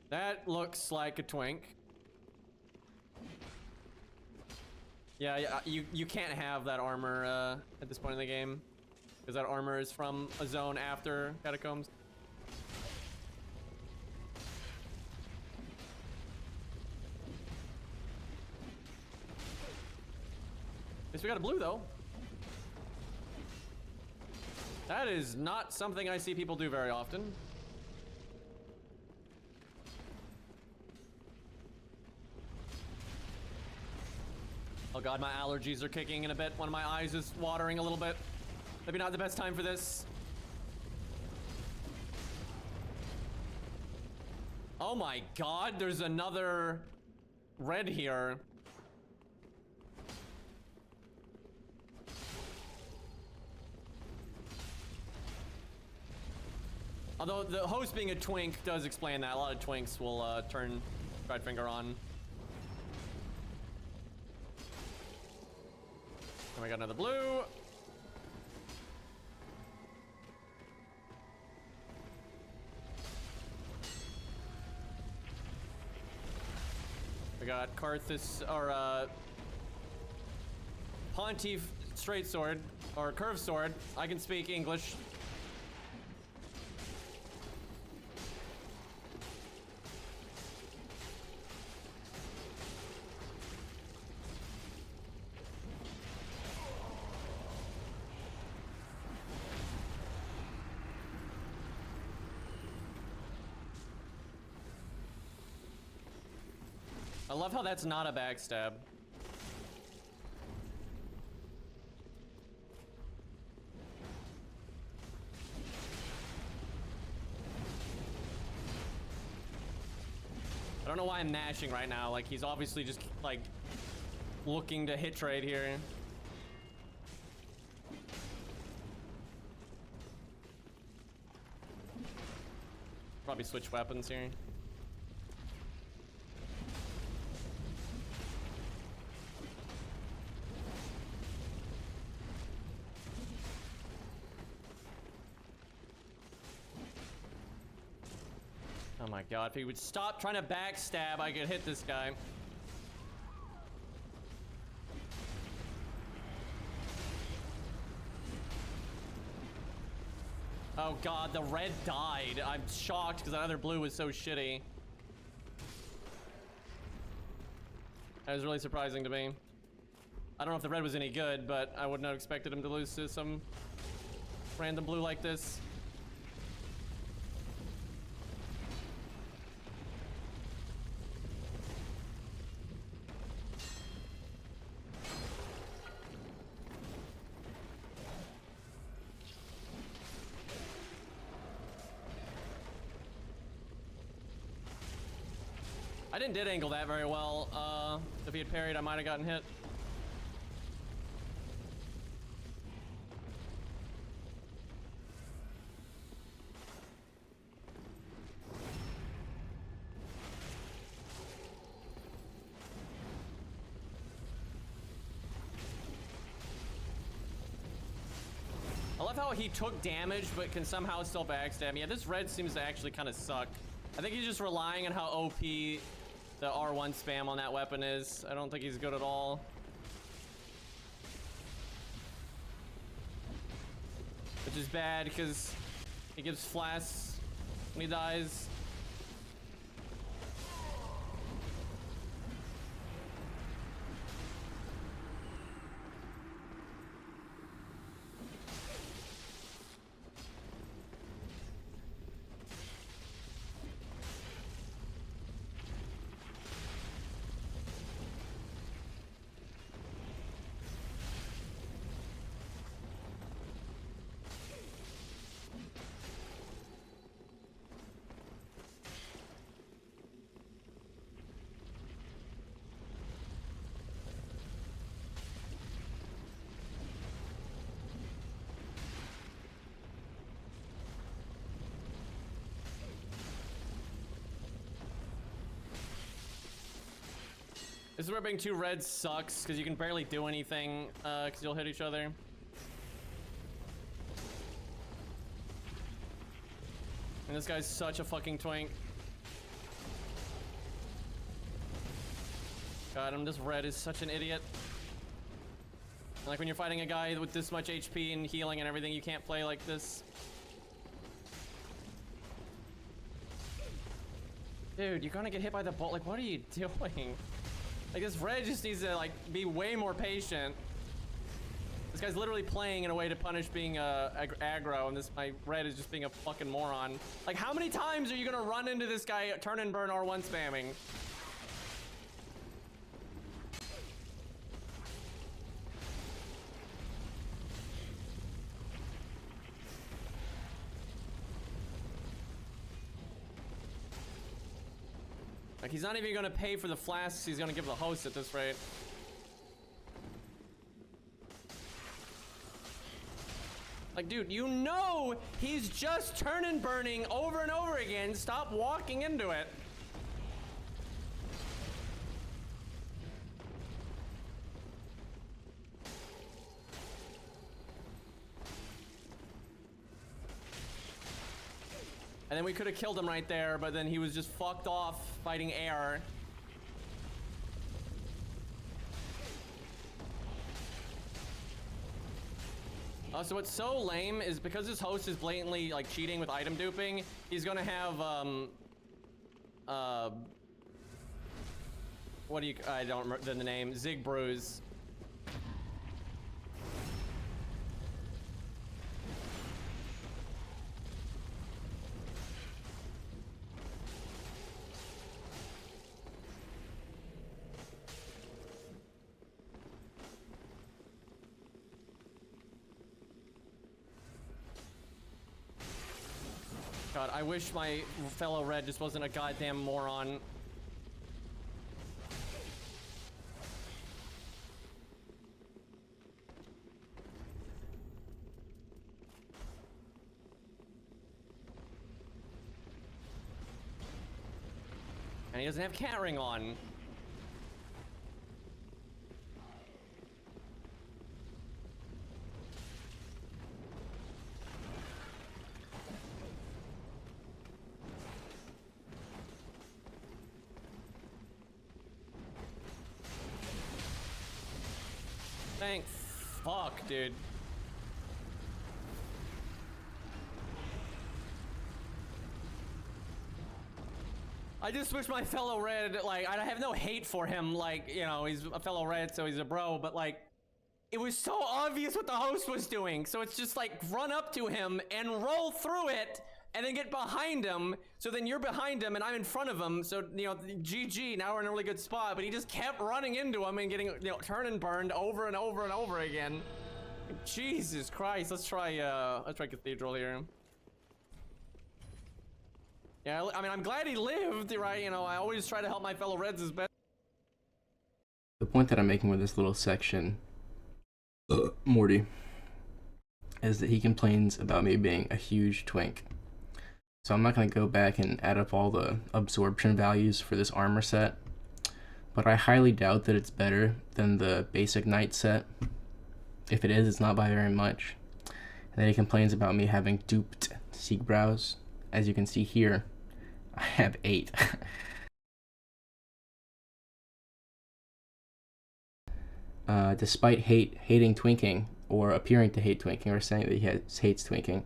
That looks like a twink. Yeah, you can't have that armor at this point in the game. Because that armor is from a zone after Catacombs. At least we got a blue, though. That is not something I see people do very often. Oh god, my allergies are kicking in a bit. One of my eyes is watering a little bit. Maybe not the best time for this. Oh my god, there's another red here. Although the host being a twink does explain that. A lot of twinks will turn right finger on. And we got another blue. We got Karthus, or Pontiff straight sword, or curved sword. I can speak English. I love how that's not a backstab. I don't know why I'm mashing right now. Like, he's obviously just, like, looking to hit trade here. Probably switch weapons here. Oh my god, if he would stop trying to backstab, I could hit this guy. Oh god, the red died. I'm shocked because that other blue was so shitty. That was really surprising to me. I don't know if the red was any good, but I wouldn't have expected him to lose to some random blue like this. I didn't dead angle that very well. If he had parried, I might have gotten hit. I love how he took damage, but can somehow still backstab me. Yeah, this red seems to actually kind of suck. I think he's just relying on how OP the R1 spam on that weapon is. I don't think he's good at all. Which is bad because he gives flasks when he dies. This is where being two reds sucks, because you can barely do anything, because you'll hit each other. And this guy's such a fucking twink. God, this red is such an idiot. Like when you're fighting a guy with this much HP and healing and everything, you can't play like this. Dude, you're gonna get hit by the bolt. Like, what are you doing? Like, this red just needs to, like, be way more patient. This guy's literally playing in a way to punish being aggro, and my red is just being a fucking moron. Like, how many times are you gonna run into this guy turn and burn R1 spamming? Like, he's not even gonna pay for the flasks he's gonna give the host at this rate. Like, dude, you know he's just turn and burning over and over again. Stop walking into it. And then we could have killed him right there, but then he was just fucked off fighting air. So what's so lame is because his host is blatantly like cheating with item duping, he's gonna have what do you, I don't remember the name, Zig Bruise. God, I wish my fellow red just wasn't a goddamn moron. And he doesn't have cat ring on. Thank fuck, dude. I just wish my fellow red, like, I have no hate for him, like, you know, he's a fellow red, so he's a bro, but like, it was so obvious what the host was doing, so it's just like, run up to him and roll through it, and then get behind him, so then you're behind him and I'm in front of him, so, you know, GG, now we're in a really good spot, but he just kept running into him and getting, you know, turn and burned over and over and over again. Jesus Christ, let's try Cathedral here. Yeah, I mean, I'm glad he lived, right? You know, I always try to help my fellow Reds as best. The point that I'm making with this little section, Morty, is that he complains about me being a huge twink. So I'm not going to go back and add up all the absorption values for this armor set, but I highly doubt that it's better than the basic knight set. If it is, it's not by very much. And then he complains about me having duped Siegbrows. As you can see here, I have 8. Despite hating twinking, or appearing to hate twinking, or saying that he hates twinking,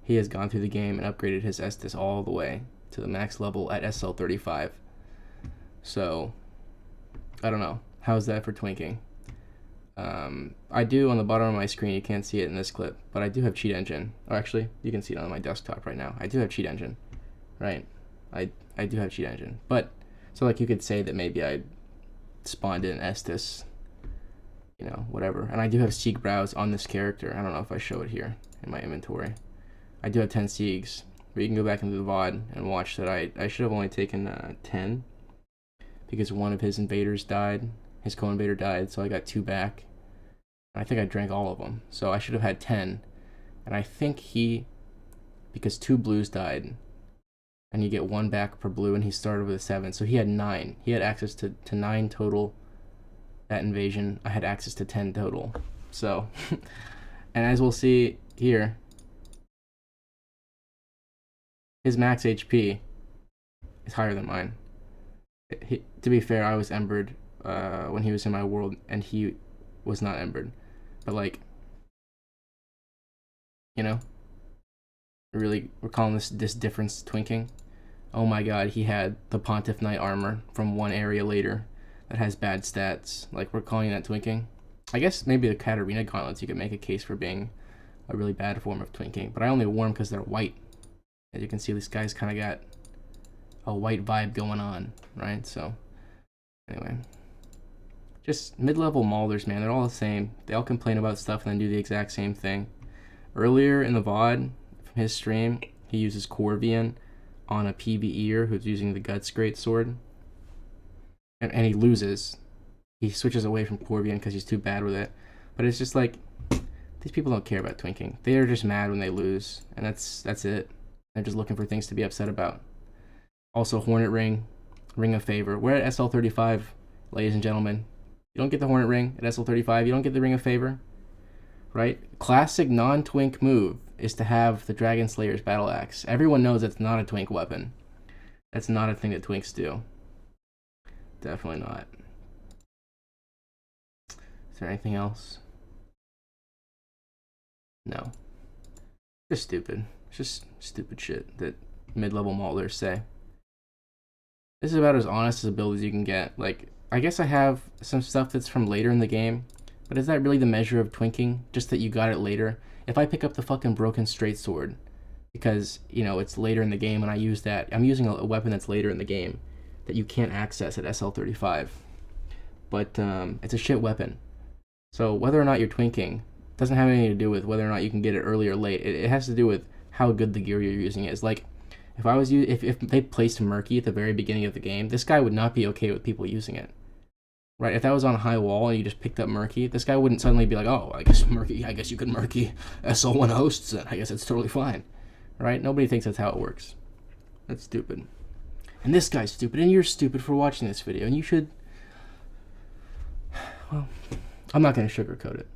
he has gone through the game and upgraded his Estus all the way to the max level at SL35. So, I don't know. How's that for twinking? I do on the bottom of my screen, you can't see it in this clip, but I do have Cheat Engine. Or actually, you can see it on my desktop right now. I do have Cheat Engine, right? I do have Cheat Engine. But, so like you could say that maybe I spawned in Estus, you know, whatever. And I do have Siegbrows on this character. I don't know if I show it here in my inventory. I do have 10 Siegs, but you can go back into the VOD and watch that I should have only taken 10, because one of his invaders died. His co-invader died, so I got 2 back. I think I drank all of them, so I should have had 10. And I think because 2 blues died, and you get 1 back per blue, and he started with a 7, so he had 9. He had access to 9 total that invasion. I had access to 10 total. So, and as we'll see here, his max HP is higher than mine. To be fair, I was embered when he was in my world, and he was not embered. But like, you know, we're calling this difference twinking. Oh my god, he had the Pontiff Knight armor from one area later that has bad stats. Like, we're calling that twinking. I guess maybe the Katarina gauntlets you could make a case for being a really bad form of twinking, but I only wore them because they're white. As you can see, this guy's kind of got a white vibe going on, right? So, anyway. Just mid-level Malders, man. They're all the same. They all complain about stuff and then do the exact same thing. Earlier in the VOD, from his stream, he uses Corvian on a PvEer who's using the Guts Greatsword. And he loses. He switches away from Corvian because he's too bad with it. But it's just like, these people don't care about twinking. They are just mad when they lose, and that's it. They're just looking for things to be upset about. Also, Hornet Ring, Ring of Favor. We're at SL35, ladies and gentlemen. You don't get the Hornet Ring at SL35. You don't get the Ring of Favor, right? Classic non-twink move is to have the Dragon Slayer's Battle Axe. Everyone knows that's not a twink weapon. That's not a thing that twinks do. Definitely not. Is there anything else? No. Just stupid. It's just stupid shit that mid-level Malders say. This is about as honest as a build as you can get. Like, I guess I have some stuff that's from later in the game, but is that really the measure of twinking? Just that you got it later? If I pick up the fucking broken straight sword because, you know, it's later in the game and I use that, I'm using a weapon that's later in the game that you can't access at SL35. But it's a shit weapon. So whether or not you're twinking doesn't have anything to do with whether or not you can get it early or late. It has to do with how good the gear you're using is. Like, if they placed Murky at the very beginning of the game, this guy would not be okay with people using it. Right? If that was on a high wall and you just picked up Murky, this guy wouldn't suddenly be like, oh, I guess you could Murky SL1 hosts, and I guess it's totally fine. Right? Nobody thinks that's how it works. That's stupid. And this guy's stupid, and you're stupid for watching this video, and you should... Well, I'm not going to sugarcoat it.